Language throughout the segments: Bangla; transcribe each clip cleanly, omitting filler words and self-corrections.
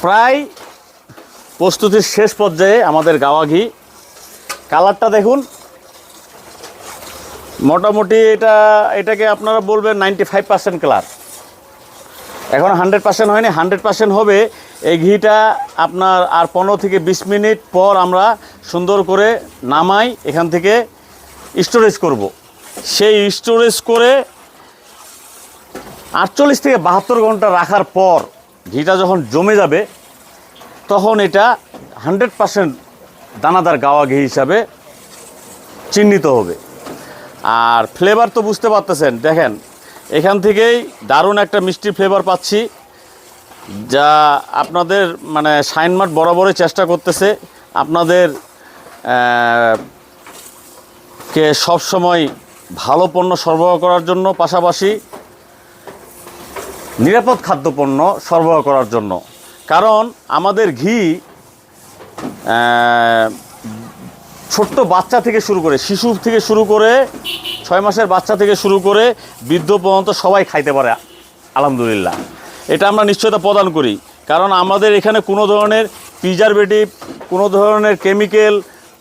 প্রায় প্রস্তুতির শেষ পর্যায়ে আমাদের গাওয়া ঘি। কালারটা দেখুন, মোটামুটি এটাকে আপনারা বলবেন 95% কালার। এখন 100% হয়নি, 100% হবে। এই ঘিটা আপনার আর 15 থেকে 20 মিনিট পর আমরা সুন্দর করে নামাই, এখান থেকে স্টোরেজ করব। সেই স্টোরেজ করে 48 থেকে 72 ঘন্টা রাখার পর ঘিটা যখন জমে যাবে, তখন এটা 100% দানাদার গাওয়া ঘি হিসাবে চিহ্নিত হবে। আর ফ্লেভার তো বুঝতে পারতেছেন, দেখেন এখান থেকেই দারুণ একটা মিষ্টি ফ্লেভার পাচ্ছি, যা আপনাদের মানে সাইনমার্ট বরাবরই চেষ্টা করতেছে আপনাদের কে সবসময় ভালো পণ্য সরবরাহ করার জন্য, পাশাপাশি নিরাপদ খাদ্যপণ্য সরবরাহ করার জন্য। কারণ আমাদের ঘি ছোট্ট বাচ্চা থেকে শুরু করে, শিশু থেকে শুরু করে, 6 মাসের বাচ্চা থেকে শুরু করে বৃদ্ধ পর্যন্ত সবাই খাইতে পারে আলহামদুলিল্লাহ। এটা আমরা নিশ্চয়তা প্রদান করি, কারণ আমাদের এখানে কোনো ধরনের প্রিজারভেটিভ, কোনো ধরনের কেমিক্যাল,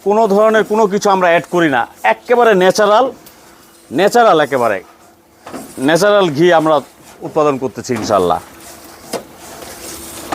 কোনো ধরনের কোনো কিছু আমরা অ্যাড করি না। একেবারে ন্যাচারাল একেবারে ন্যাচারাল ঘি আমরা উৎপাদন করতেছি ইনশাআল্লাহ।